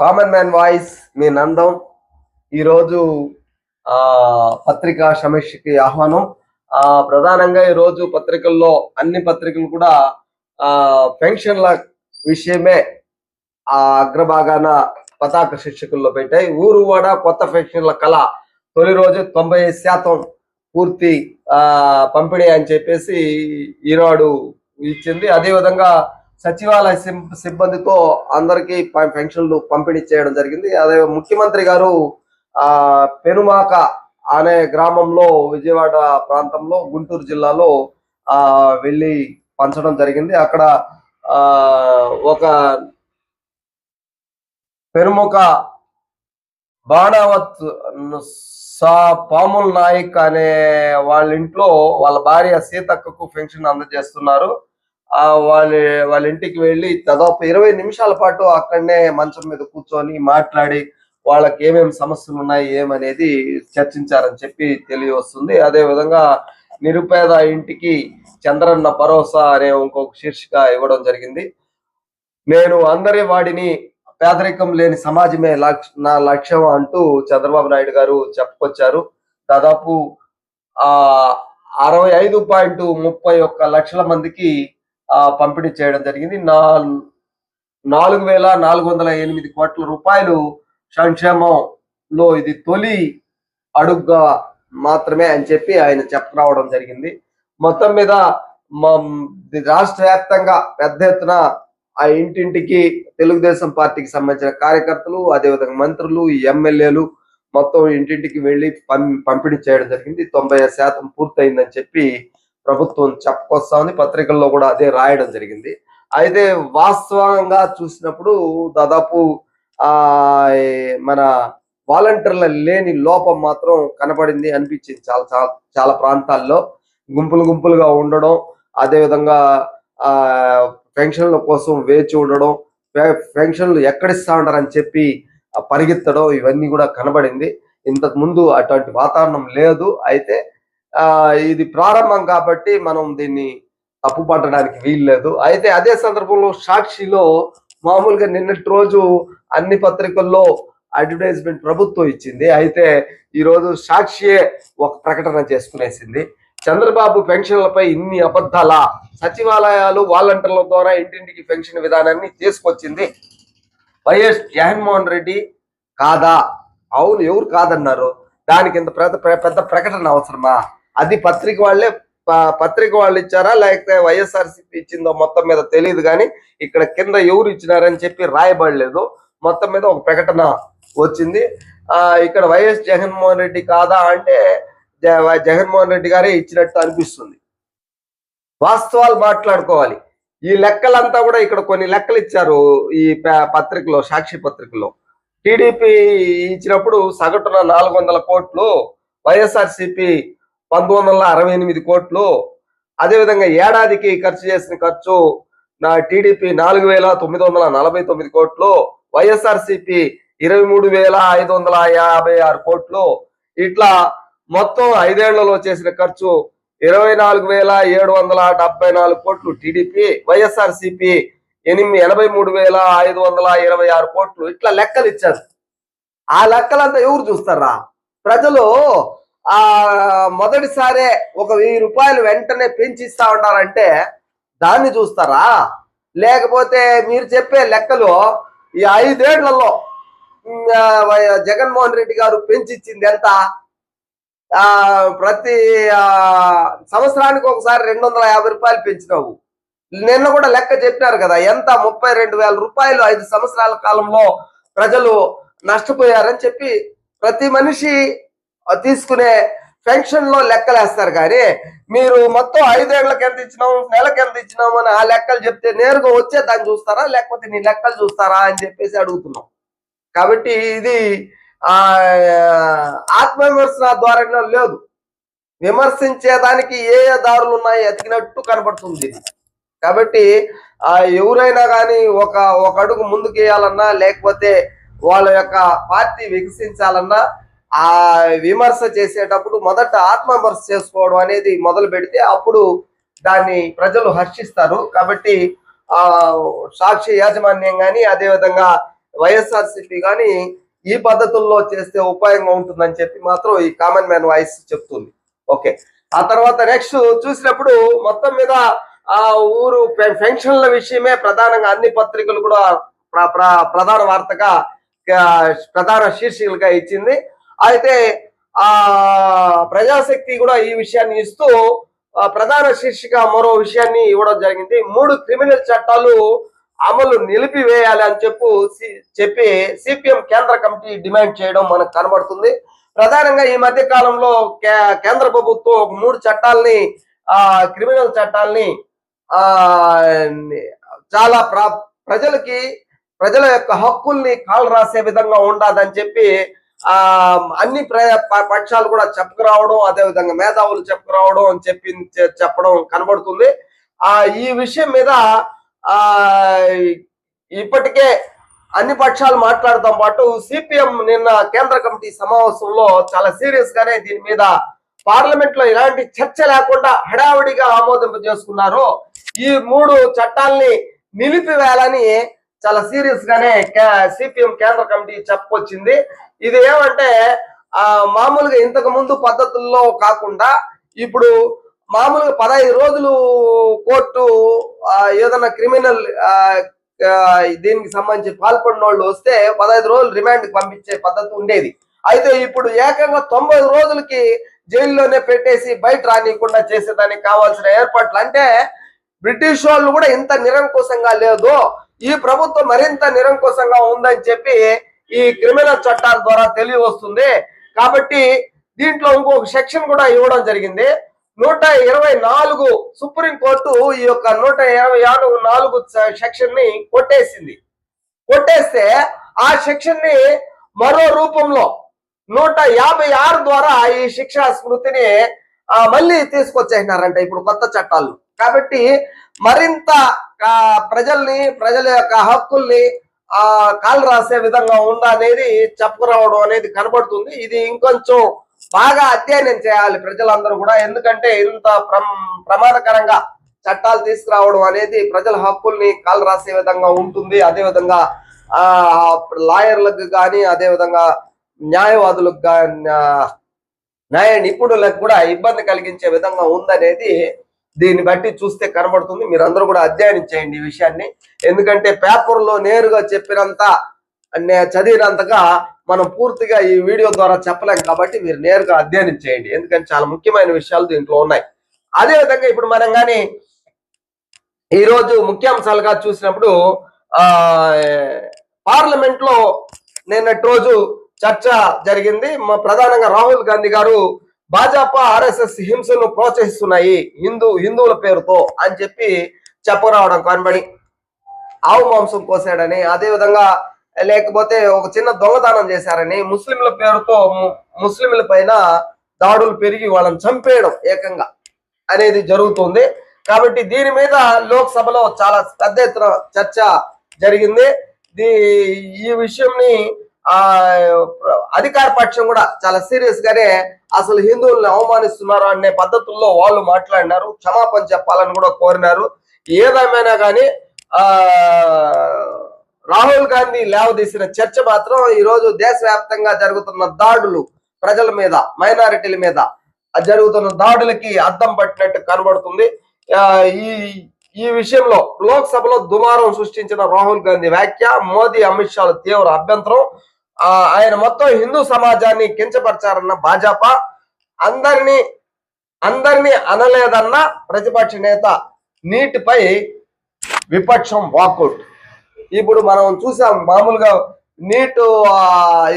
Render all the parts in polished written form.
Common man voice మీ నందం. ఈరోజు పత్రికా సమీక్షకి ఆహ్వానం. ప్రధానంగా ఈరోజు పత్రికల్లో అన్ని పత్రికలు కూడా పెన్షన్ల విషయమే అగ్రభాగాన పతాక శీర్షికల్లో పెట్టాయి. ఊరువాడ కొత్త పెన్షన్ల కళ తొలి రోజు 90% పూర్తి పంపిణీ అని చెప్పేసి ఈనాడు ఇచ్చింది. అదేవిధంగా సచివాలయ సిబ్బందితో అందరికీ పెన్షన్లు పంపిణీ చేయడం జరిగింది. అదే ముఖ్యమంత్రి గారు పెనుమాక అనే గ్రామంలో విజయవాడ ప్రాంతంలో గుంటూరు జిల్లాలో వెళ్ళి పంచడం జరిగింది. అక్కడ ఒక పెనుముక బాణావత్ పాముల్ నాయక్ అనే వాళ్ళ ఇంట్లో వాళ్ళ భార్య సీతక్కకు పెన్షన్ అందజేస్తున్నారు. వాళ్ళ ఇంటికి వెళ్ళి దాదాపు 20 నిమిషాల పాటు అక్కడనే మంచం మీద కూర్చొని మాట్లాడి వాళ్ళకి ఏమేమి సమస్యలు ఉన్నాయి ఏమనేది చర్చించారని చెప్పి తెలియవస్తుంది. అదే విధంగా నిరుపేద ఇంటికి చంద్రన్న భరోసా అనే ఇంకొక శీర్షిక ఇవ్వడం జరిగింది. నేను అందరి వాడిని, పేదరికం లేని సమాజమే నా లక్ష్యం అంటూ చంద్రబాబు నాయుడు గారు చెప్పుకొచ్చారు. దాదాపు 65.31 లక్షల మందికి పంపిణీ చేయడం జరిగింది. 4,408 కోట్ల రూపాయలు సంక్షేమంలో ఇది తొలి అడుగుగా మాత్రమే అని చెప్పి ఆయన చెప్పరావడం జరిగింది. మొత్తం మీద రాష్ట్ర వ్యాప్తంగా పెద్ద ఎత్తున ఆ ఇంటింటికి తెలుగుదేశం పార్టీకి సంబంధించిన కార్యకర్తలు, అదేవిధంగా మంత్రులు, ఎమ్మెల్యేలు మొత్తం ఇంటింటికి వెళ్ళి పంపిణీ చేయడం జరిగింది. 90% పూర్తయిందని చెప్పి ప్రభుత్వం చెప్పుకొస్తా ఉంది. పత్రికల్లో కూడా అదే రాయడం జరిగింది. అయితే వాస్తవంగా చూసినప్పుడు దాదాపు మన వాలంటీర్ల లేని లోపం మాత్రం కనపడింది అనిపించింది. చాలా చాలా చాలా ప్రాంతాల్లో గుంపులుగా ఉండడం, అదేవిధంగా పెన్షన్ల కోసం వేచి ఉండడం, పెన్షన్లు ఎక్కడిస్తా ఉంటారని చెప్పి పరిగెత్తడం, ఇవన్నీ కూడా కనబడింది. ఇంతకు ముందు అటువంటి వాతావరణం లేదు. అయితే ఇది ప్రారంభం కాబట్టి మనం దీన్ని తప్పు పట్టడానికి వీల్లేదు. అయితే అదే సందర్భంలో సాక్షిలో మామూలుగా నిన్నటి రోజు అన్ని పత్రికల్లో అడ్వర్టైజ్మెంట్ ప్రభుత్వం ఇచ్చింది. అయితే ఈరోజు సాక్షియే ఒక ప్రకటన చేసుకునేసింది. చంద్రబాబు పెన్షన్లపై ఇన్ని అబద్ధాల, సచివాలయాలు వాలంటీర్ల ద్వారా ఇంటింటికి పెన్షన్ విధానాన్ని తీసుకొచ్చింది వైఎస్ జగన్మోహన్ రెడ్డి కాదా? అవును, ఎవరు కాదన్నారు? దానికి ఇంత పెద్ద ప్రకటన అవసరమా? అది పత్రిక వాళ్ళు ఇచ్చారా లేకపోతే వైఎస్ఆర్సీపీ ఇచ్చిందో మొత్తం మీద తెలియదు. కానీ ఇక్కడ కింద ఎవరు ఇచ్చినారని చెప్పి రాయబడలేదు. మొత్తం మీద ఒక ప్రకటన వచ్చింది. ఇక్కడ వైఎస్ జగన్మోహన్ రెడ్డి కాదా అంటే జగన్మోహన్ రెడ్డి గారే ఇచ్చినట్టు అనిపిస్తుంది. వాస్తవాలు మాట్లాడుకోవాలి. ఈ లెక్కలంతా కూడా ఇక్కడ కొన్ని లెక్కలు ఇచ్చారు ఈ పత్రికలో, సాక్షి పత్రికలో. టీడీపీ ఇచ్చినప్పుడు సగటున 400 కోట్లు, వైఎస్ఆర్సీపీ 1968 కోట్లు, అదేవిధంగా ఏడాదికి ఖర్చు చేసిన ఖర్చు టీడీపీ 4,949 కోట్లు, వైఎస్ఆర్సీపీ 23,556 కోట్లు. ఇట్లా మొత్తం 5 ఏళ్లలో చేసిన ఖర్చు 24,774 కోట్లు టీడీపీ, వైఎస్ఆర్సీపీ 83,526 కోట్లు. ఇట్లా లెక్కలు ఇచ్చారు. ఆ లెక్కలంతా ఎవరు చూస్తారా? ప్రజలు మొదటిసారే 1,000 రూపాయలు వెంటనే పెంచిస్తా ఉంటారంటే దాన్ని చూస్తారా? లేకపోతే మీరు చెప్పే లెక్కలు ఈ 5 ఏళ్లలో జగన్మోహన్ రెడ్డి గారు పెంచిచ్చింది ఎంత? ప్రతి సంవత్సరానికి ఒకసారి 250 రూపాయలు పెంచినావు. నిన్న కూడా లెక్క చెప్పినారు కదా, ఎంత? 32,000 రూపాయలు 5 సంవత్సరాల కాలంలో ప్రజలు నష్టపోయారని చెప్పి ప్రతి మనిషి తీసుకునే పెన్షన్ లో లెక్కలేస్తారు. కానీ మీరు మొత్తం 5 ఏళ్లకు ఎంత ఇచ్చినాము, నెలకు ఎంత ఇచ్చినాము అని ఆ లెక్కలు చెప్తే నేరుగా వచ్చే దాన్ని చూస్తారా లేకపోతే నీ లెక్కలు చూస్తారా అని చెప్పేసి అడుగుతున్నాం. కాబట్టి ఇది ఆత్మవిమర్శ ద్వారంలో లేదు. విమర్శించేదానికి ఏ దారులు ఉన్నాయి ఎతికినట్టు కనబడుతుంది. కాబట్టి ఎవరైనా కానీ ఒక అడుగు ముందుకు వేయాలన్నా లేకపోతే వాళ్ళ యొక్క పార్టీ వికసించాలన్నా ఆ విమర్శ చేసేటప్పుడు మొదట ఆత్మవిమర్శ చేసుకోవడం అనేది మొదలు పెడితే అప్పుడు దాన్ని ప్రజలు హర్షిస్తారు. కాబట్టి సాక్షి యాజమాన్యం కానీ అదేవిధంగా వైఎస్ఆర్సీపీ కానీ ఈ పద్ధతుల్లో చేస్తే ఉపాయంగా ఉంటుందని చెప్పి మాత్రం ఈ కామన్ మ్యాన్ వాయిస్ చెప్తుంది. ఓకే, ఆ తర్వాత నెక్స్ట్ చూసినప్పుడు మొత్తం మీద ఆ ఊరు పెన్షన్ల విషయమే ప్రధానంగా అన్ని పత్రికలు కూడా ప్రధాన వార్తగా ప్రధాన శీర్షికలుగా ఇచ్చింది. అయితే ఆ ప్రజాశక్తి కూడా ఈ విషయాన్ని ఇస్తూ ప్రధాన శీర్షిక మరో విషయాన్ని ఇవ్వడం జరిగింది. 3 క్రిమినల్ చట్టాలు అమలు నిలిపివేయాలి అని చెప్పి సిపిఎం కేంద్ర కమిటీ డిమాండ్ చేయడం మనకు కనబడుతుంది. ప్రధానంగా ఈ మధ్య కాలంలో కేంద్ర ప్రభుత్వం 3 చట్టాలని క్రిమినల్ చట్టాలని చాలా ప్రజల యొక్క హక్కుల్ని కాలు రాసే విధంగా ఉండదని చెప్పి అన్ని పక్షాలు కూడా చెప్పుకురావడం, అదేవిధంగా మేధావులు చెప్పుకురావడం అని చెప్పడం కనబడుతుంది. ఈ విషయం మీద ఇప్పటికే అన్ని పక్షాలు మాట్లాడటం పాటు సిపిఎం నిన్న కేంద్ర కమిటీ సమావేశంలో చాలా సీరియస్ గానే దీని మీద పార్లమెంట్ లో ఎలాంటి చర్చ లేకుండా హడావిడిగా ఆమోదింప చేసుకున్నారు. ఈ 3 చట్టాలని నిలిపివేయాలని చాలా సీరియస్ గానే సిపిఎం కేంద్ర కమిటీ చెప్పుకొచ్చింది. ఇది ఏమంటే మామూలుగా ఇంతకు ముందు పద్ధతుల్లో కాకుండా ఇప్పుడు మామూలుగా 15 రోజులు కోర్టు ఏదైనా క్రిమినల్ దీనికి సంబంధించి పాల్పడిన వాళ్ళు వస్తే 15 రోజులు రిమాండ్ పంపించే పద్ధతి ఉండేది. అయితే ఇప్పుడు ఏకంగా 90 రోజులకి జైల్లోనే పెట్టేసి బయట రానియకుండా చేసేదానికి కావాల్సిన ఏర్పాట్లు. అంటే బ్రిటిష్ వాళ్ళు కూడా ఇంత నిరంకుశంగా లేదు, ఈ ప్రభుత్వం మరింత నిరంకుశంగా ఉందని చెప్పి ఈ క్రిమినల్ చట్టాల ద్వారా తెలియవస్తుంది. కాబట్టి దీంట్లో ఇంకొక సెక్షన్ కూడా ఇవ్వడం జరిగింది. 124 సుప్రీంకోర్టు ఈ యొక్క 124 సెక్షన్ ని కొట్టేస్తే ఆ సెక్షన్ ని మరో రూపంలో 156 ద్వారా ఈ శిక్షా స్మృతిని మళ్ళీ తీసుకొచ్చేసినారంట ఇప్పుడు కొత్త చట్టాలు. కాబట్టి మరింత ప్రజల యొక్క హక్కుల్ని కాలు రాసే విధంగా ఉందనేది చెప్పుకురావడం అనేది కనబడుతుంది. ఇది ఇంకొంచెం బాగా అధ్యయనం చేయాలి ప్రజలందరూ కూడా, ఎందుకంటే ఇంత ప్రమాదకరంగా చట్టాలు తీసుకురావడం అనేది ప్రజల హక్కుల్ని కాలు రాసే విధంగా ఉంటుంది. అదేవిధంగా లాయర్లకు కానీ, అదేవిధంగా న్యాయవాదులకు న్యాయ నిపుణులకు కూడా ఇబ్బంది కలిగించే విధంగా ఉందనేది దీన్ని బట్టి చూస్తే కనబడుతుంది. మీరందరూ కూడా అధ్యయనం చేయండి ఈ విషయాన్ని, ఎందుకంటే పేపర్లో నేరుగా చెప్పినంత చదివినంతగా మనం పూర్తిగా ఈ వీడియో ద్వారా చెప్పలేం. కాబట్టి మీరు నేరుగా అధ్యయనం చేయండి, ఎందుకంటే చాలా ముఖ్యమైన విషయాలు దీంట్లో ఉన్నాయి. అదేవిధంగా ఇప్పుడు మనం కానీ ఈరోజు ముఖ్యాంశాలుగా చూసినప్పుడు పార్లమెంట్ లో నిన్నటి రోజు చర్చ జరిగింది. ప్రధానంగా రాహుల్ గాంధీ గారు భాజపా ఆర్ఎస్ఎస్ హింసను ప్రోత్సహిస్తున్నాయి హిందువుల పేరుతో అని చెప్పి చెప్పరావడం కనబడి, ఆవు మాంసం కోసాడని, అదేవిధంగా లేకపోతే ఒక చిన్న దొంగతనం చేశారని, ముస్లింల పేరుతో ముస్లింల పైన దాడులు పెరిగి వాళ్ళని చంపేయడం ఏకంగా అనేది జరుగుతుంది. కాబట్టి దీని మీద లోక్సభలో చాలా పెద్ద ఎత్తున చర్చ జరిగింది. ఈ విషయంని అధికార పక్షం కూడా చాలా సీరియస్ గానే అసలు హిందువుల్ని అవమానిస్తున్నారు అనే పద్ధతుల్లో వాళ్ళు మాట్లాడినారు, క్షమాపణ చెప్పాలని కూడా కోరినారు. ఏదేమైనా కానీ రాహుల్ గాంధీ లేవదీసిన చర్చ మాత్రం ఈరోజు దేశవ్యాప్తంగా జరుగుతున్న దాడులు, ప్రజల మీద, మైనారిటీల మీద జరుగుతున్న దాడులకి అద్దం పట్టినట్టు కనబడుతుంది. ఈ విషయంలో లోక్సభలో దుమారం సృష్టించిన రాహుల్ గాంధీ వ్యాఖ్య, మోదీ అమిత్ షాల తీవ్ర అభ్యంతరం, ఆయన మొత్తం హిందూ సమాజాన్ని కించపరిచారన్న భాజపా, అందరినీ అనలేదన్న ప్రతిపక్ష నేత, నీటిపై విపక్షం వాకౌట్. ఇప్పుడు మనం చూసాం మామూలుగా నీట్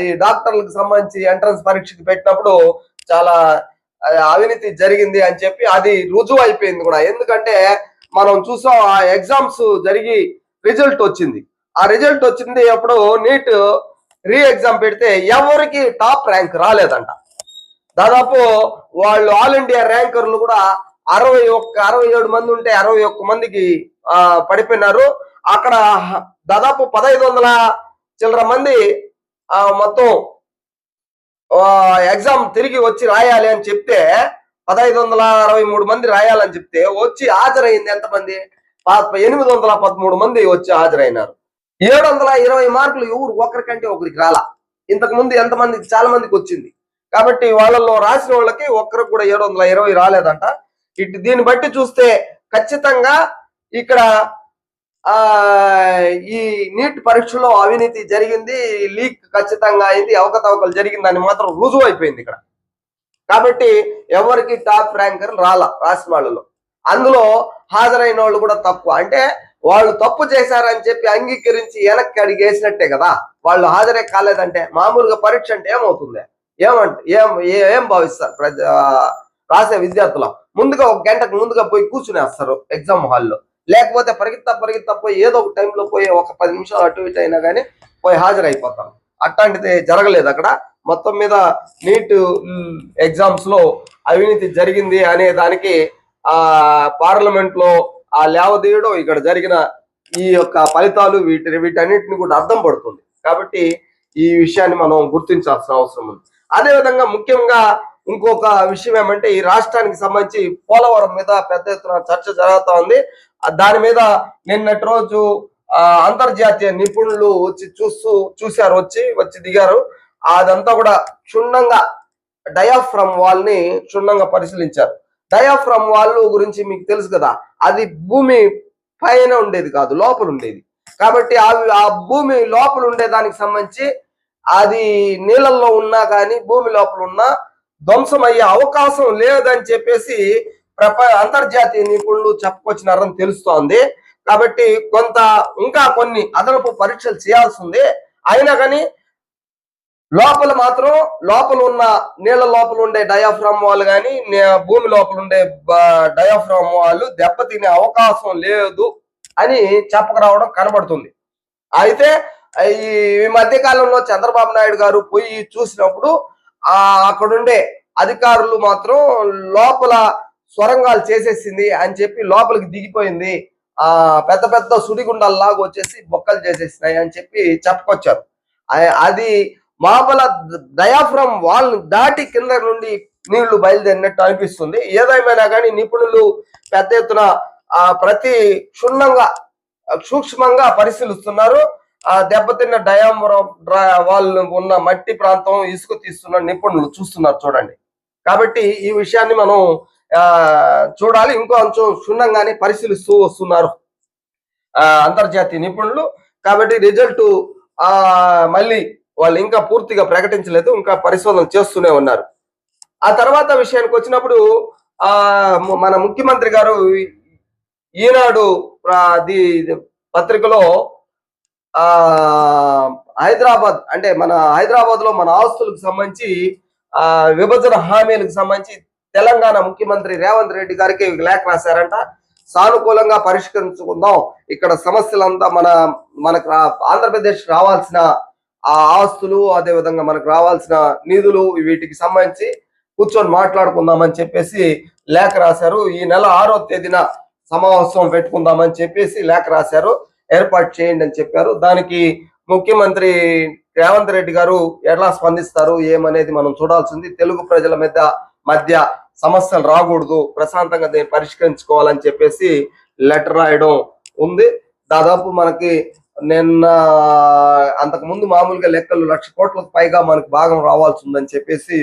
ఈ డాక్టర్లకు సంబంధించి ఎంట్రన్స్ పరీక్షకి పెట్టినప్పుడు చాలా అవినీతి జరిగింది అని చెప్పి అది రుజువు అయిపోయింది కూడా. ఎందుకంటే మనం చూసాం ఆ ఎగ్జామ్స్ జరిగి రిజల్ట్ వచ్చింది. ఆ రిజల్ట్ వచ్చింది అప్పుడు నీట్ రీ ఎగ్జామ్ పెడితే ఎవరికి టాప్ ర్యాంక్ రాలేదంట. దాదాపు వాళ్ళు ఆల్ ఇండియా ర్యాంకర్లు కూడా 67 మంది ఉంటే 61 మందికి పడిపోయినారు. అక్కడ దాదాపు 1500 చిల్లర మంది మొత్తం ఎగ్జామ్ తిరిగి వచ్చి రాయాలి అని చెప్తే 1563 మంది రాయాలని చెప్తే వచ్చి హాజరైంది ఎంతమంది? 813 మంది వచ్చి హాజరైనారు. 720 మార్కులు ఎవరు ఒకరికంటే ఒకరికి రాలా. ఇంతకు ముందు ఎంతమందికి చాలా మందికి వచ్చింది. కాబట్టి వాళ్ళలో రాసిన వాళ్ళకి ఒక్కరికి కూడా 720 రాలేదంట. దీన్ని బట్టి చూస్తే ఖచ్చితంగా ఇక్కడ ఈ నీట్ పరీక్షలో అవినీతి జరిగింది, లీక్ ఖచ్చితంగా అయింది, అవకతవకలు జరిగిందని మాత్రం రుజువు అయిపోయింది ఇక్కడ. కాబట్టి ఎవరికి టాప్ ర్యాంకర్ రాసిన వాళ్ళలో. అందులో హాజరైన వాళ్ళు కూడా తక్కువ. అంటే వాళ్ళు తప్పు చేశారని చెప్పి అంగీకరించి వెనక్కి అడిగేసినట్టే కదా. వాళ్ళు హాజరే కాలేదంటే మామూలుగా పరీక్ష అంటే ఏమవుతుంది? ఏం భావిస్తారు రాసే విద్యార్థులు? ముందుగా 1 గంటకు ముందుగా పోయి కూర్చునేస్తారు ఎగ్జామ్ హాల్లో. లేకపోతే పరిగెత్తా పోయి ఏదో ఒక టైంలో పోయి ఒక 10 నిమిషాలు అటు ఇటు అయినా కానీ పోయి హాజరైపోతారు. అట్లాంటిది జరగలేదు అక్కడ. మొత్తం మీద నీట్ ఎగ్జామ్స్ లో అవినీతి జరిగింది అనే దానికి పార్లమెంట్ లో ఆ లేవదీయడం, ఇక్కడ జరిగిన ఈ యొక్క ఫలితాలు వీటన్నిటిని కూడా అర్థం పడుతుంది. కాబట్టి ఈ విషయాన్ని మనం గుర్తించాల్సిన అవసరం ఉంది. అదేవిధంగా ముఖ్యంగా ఇంకొక విషయం ఏమంటే, ఈ రాష్ట్రానికి సంబంధించి పోలవరం మీద పెద్ద ఎత్తున చర్చ జరుగుతా ఉంది. దాని మీద నిన్నటి రోజు అంతర్జాతీయ నిపుణులు వచ్చి దిగారు. అదంతా కూడా క్షుణ్ణంగా డయాఫ్రమ్ వాల్ ని క్షుణ్ణంగా పరిశీలించారు. డయాఫ్రమ్ వాల్ గురించి మీకు తెలుసు కదా, అది భూమి పైన ఉండేది కాదు, లోపల ఉండేది. కాబట్టి ఆ భూమి లోపల ఉండేదానికి సంబంధించి అది నీళ్ళల్లో ఉన్నా కానీ భూమి లోపల ఉన్నా ధ్వంసం అయ్యే అవకాశం లేదని చెప్పేసి అంతర్జాతీయ నిపుణులు చెప్పుకొచ్చినారని తెలుస్తోంది. కాబట్టి ఇంకా కొన్ని అదనపు పరీక్షలు చేయాల్సి ఉంది. అయినా కానీ లోపల ఉన్న నీళ్ళ లోపల ఉండే డయాఫ్రామ్ వాల్ కానీ భూమి లోపల ఉండే డయాఫ్రామ్ వాల్ దెబ్బతినే అవకాశం లేదు అని చెప్పకరావడం కనబడుతుంది. అయితే ఈ మధ్య కాలంలో చంద్రబాబు నాయుడు గారు పోయి చూసినప్పుడు అక్కడుండే అధికారులు మాత్రం లోపల సొరంగాలు చేసేసింది అని చెప్పి లోపలికి దిగిపోయింది, పెద్ద పెద్ద సుడిగుండాల్లాగా వచ్చేసి బొక్కలు చేసేసినాయి అని చెప్పి చెప్పుకొచ్చారు. అది మాపల డయాఫ్రమ్ వాల్ దాటి కింద నుండి నీళ్లు బయలుదేరినట్టు అనిపిస్తుంది. ఏదేమైనా కానీ నిపుణులు పెద్ద ఎత్తున ప్రతి సూక్ష్మంగా పరిశీలిస్తున్నారు. దెబ్బతిన్న డయాఫ్రమ్ వాల్ ఉన్న మట్టి ప్రాంతం ఇసుక తీస్తున్న నిపుణులు చూస్తున్నారు, చూడండి. కాబట్టి ఈ విషయాన్ని మనం చూడాలి. ఇంకొంచెం క్షుణ్ణంగానే పరిశీలిస్తూ వస్తున్నారు అంతర్జాతీయ నిపుణులు. కాబట్టి రిజల్ట్ మళ్ళీ వాళ్ళు ఇంకా పూర్తిగా ప్రకటించలేదు, ఇంకా పరిశోధన చేస్తూనే ఉన్నారు. ఆ తర్వాత విషయానికి వచ్చినప్పుడు మన ముఖ్యమంత్రి గారు ఈనాడు పత్రికలో హైదరాబాద్ అంటే మన హైదరాబాద్ లో మన ఆస్తులకు సంబంధించి విభజన హామీలకు సంబంధించి తెలంగాణ ముఖ్యమంత్రి రేవంత్ రెడ్డి గారికి లేఖ రాశారంట. సానుకూలంగా పరిష్కరించుకుందాం, ఇక్కడ సమస్యలంతా మనకు ఆంధ్రప్రదేశ్ రావాల్సిన ఆస్తులు, అదేవిధంగా మనకు రావాల్సిన నిధులు, వీటికి సంబంధించి కూర్చొని మాట్లాడుకుందామని చెప్పేసి లేఖ రాశారు. ఈ నెల 6వ తేదీన సమావేశం పెట్టుకుందామని చెప్పేసి లేఖ రాశారు. ఏర్పాటు చేయండి అని చెప్పారు. దానికి ముఖ్యమంత్రి రేవంత్ రెడ్డి గారు ఎలా స్పందిస్తారు ఏమనేది మనం చూడాల్సింది. తెలుగు ప్రజల మధ్య సమస్యలు రాకూడదు, ప్రశాంతంగా దీన్ని పరిష్కరించుకోవాలని చెప్పేసి లెటర్ రాయడం ఉంది. దాదాపు మనకి నిన్న అంతకుముందు మామూలుగా లెక్కలు 1,00,000 కోట్లకు పైగా మనకు భాగం రావాల్సి ఉందని చెప్పేసి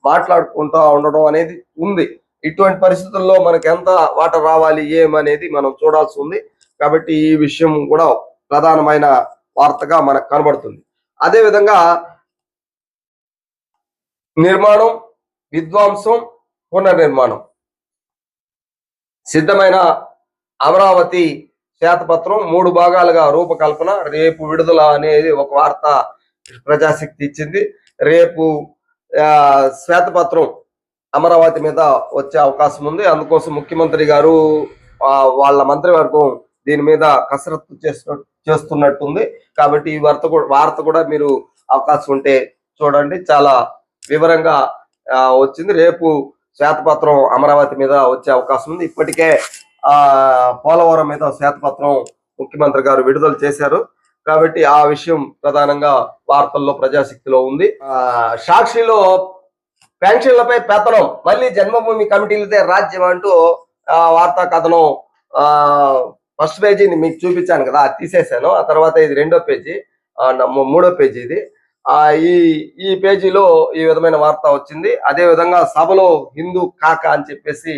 మాట్లాడుకుంటూ ఉండడం అనేది ఉంది. ఇటువంటి పరిస్థితుల్లో మనకు ఎంత వాటర్ రావాలి ఏమనేది మనం చూడాల్సి ఉంది. కాబట్టి ఈ విషయం కూడా ప్రధానమైన వార్తగా మనకు కనబడుతుంది. అదేవిధంగా నిర్మాణం, విధ్వంసం, పునర్నిర్మాణం, సిద్ధమైన అమరావతి శ్వేతపత్రం 3 భాగాలుగా రూపకల్పన, రేపు విడుదల అనేది ఒక వార్త ప్రజాశక్తి ఇచ్చింది. రేపు శ్వేతపత్రం అమరావతి మీద వచ్చే అవకాశం ఉంది. అందుకోసం ముఖ్యమంత్రి గారు వాళ్ళ మంత్రివర్గం దీని మీద కసరత్తు చేస్తున్నట్టుంది. కాబట్టి ఈ వార్త కూడా మీరు అవకాశం ఉంటే చూడండి, చాలా వివరంగా వచ్చింది. రేపు శ్వేతపత్రం అమరావతి మీద వచ్చే అవకాశం ఉంది. ఇప్పటికే పోలవరం మీద శ్వేతపత్రం ముఖ్యమంత్రి గారు విడుదల చేశారు. కాబట్టి ఆ విషయం ప్రధానంగా వార్తల్లో ప్రజాశక్తిలో ఉంది. సాక్షిలో పెన్షన్లపై పెత్తనం, మళ్ళీ జన్మభూమి కమిటీలదే రాజ్యం అంటూ వార్తా కథనం ఫస్ట్ పేజీని మీకు చూపించాను కదా, అది తీసేశాను. ఆ తర్వాత ఇది రెండో పేజీ, మూడో పేజీ ఇది. ఈ ఈ పేజీలో ఈ విధమైన వార్త వచ్చింది. అదే విధంగా సభలో హిందూ కాక అని చెప్పేసి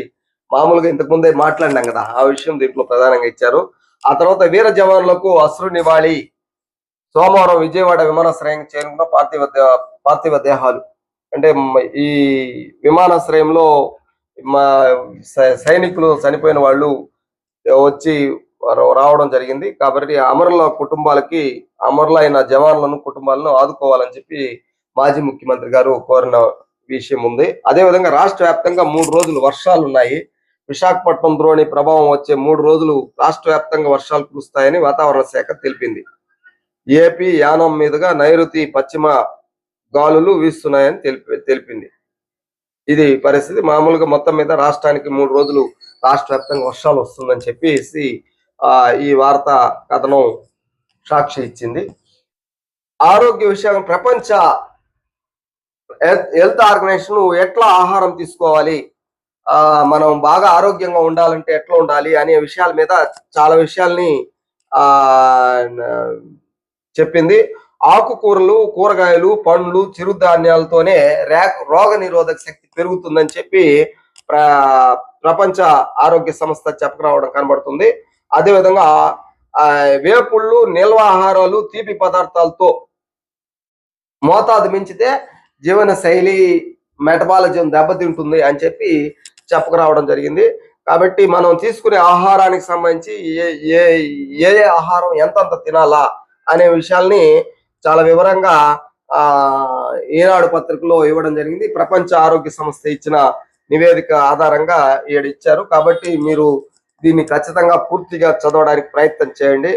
మామూలుగా ఇంతకు ముందే మాట్లాడినాం కదా, ఆ విషయం దీంట్లో ప్రధానంగా ఇచ్చారు. ఆ తర్వాత వీర జవాన్లకు అశ్రు నివాళి. సోమవారం విజయవాడ విమానాశ్రయానికి చేరుకున్న పార్థివ దేహాలు. అంటే ఈ విమానాశ్రయంలో మా సైనికులు చనిపోయిన వాళ్ళు వచ్చి రావడం జరిగింది. కాబట్టి అమరుల కుటుంబాలకి, అమరులైన జవాన్లను కుటుంబాలను ఆదుకోవాలని చెప్పి మాజీ ముఖ్యమంత్రి గారు కోరిన విషయం ఉంది. అదేవిధంగా రాష్ట్ర వ్యాప్తంగా 3 రోజులు వర్షాలు ఉన్నాయి. విశాఖపట్నం ద్రోణి ప్రభావం వచ్చే 3 రోజులు రాష్ట్ర వ్యాప్తంగా వర్షాలు కురుస్తాయని వాతావరణ శాఖ తెలిపింది. ఏపీ యానం మీదుగా నైరుతి పశ్చిమ గాలులు వీస్తున్నాయని తెలిపింది. ఇది పరిస్థితి. మామూలుగా మొత్తం మీద రాష్ట్రానికి 3 రోజులు రాష్ట్ర వ్యాప్తంగా వర్షాలు వస్తుందని చెప్పేసి ఈ వార్త కథనం సాక్షి ఇచ్చింది. ఆరోగ్య విషయం, ప్రపంచ హెల్త్ ఆర్గనైజేషన్ ఎట్లా ఆహారం తీసుకోవాలి, మనం బాగా ఆరోగ్యంగా ఉండాలంటే ఎట్లా ఉండాలి అనే విషయాల మీద చాలా విషయాల్ని చెప్పింది. ఆకుకూరలు, కూరగాయలు, పండ్లు, చిరుధాన్యాలతోనే రోగ నిరోధక శక్తి పెరుగుతుందని చెప్పి ప్రపంచ ఆరోగ్య సంస్థ చెప్పరావడం కనబడుతుంది. అదేవిధంగా వేపుళ్ళు, నిల్వ ఆహారాలు, తీపి పదార్థాలతో మోతాదు మించితే జీవన శైలి మెటబాలజీ దెబ్బతింటుంది అని చెప్పి చెప్పకరావడం జరిగింది. కాబట్టి మనం తీసుకునే ఆహారానికి సంబంధించి ఏ ఆహారం ఎంతంత తినాలా అనే విషయాల్ని చాలా వివరంగా ఈనాడు పత్రికలో ఇవ్వడం జరిగింది. ప్రపంచ ఆరోగ్య సంస్థ ఇచ్చిన నివేదిక ఆధారంగా ఇచ్చారు. కాబట్టి మీరు దీన్ని ఖచ్చితంగా పూర్తిగా చదవడానికి ప్రయత్నం చేయండి.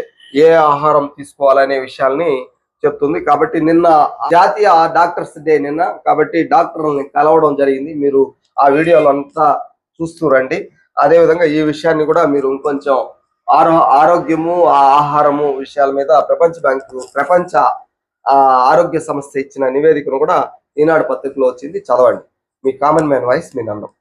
ఏ ఆహారం తీసుకోవాలనే విషయాల్ని చెప్తుంది. కాబట్టి నిన్న జాతీయ డాక్టర్స్ డే నిన్న, కాబట్టి డాక్టర్లని కలవడం జరిగింది. మీరు ఆ వీడియోలు అంతా చూస్తూ రండి. అదేవిధంగా ఈ విషయాన్ని కూడా మీరు ఇంకొంచెం ఆరోగ్యము, ఆహారము విషయాల మీద ప్రపంచ ఆరోగ్య సంస్థ ఇచ్చిన నివేదికను కూడా ఈనాడు పత్రికలో వచ్చింది, చదవండి. మీ కామన్ మ్యాన్ వాయిస్, మీ నందం.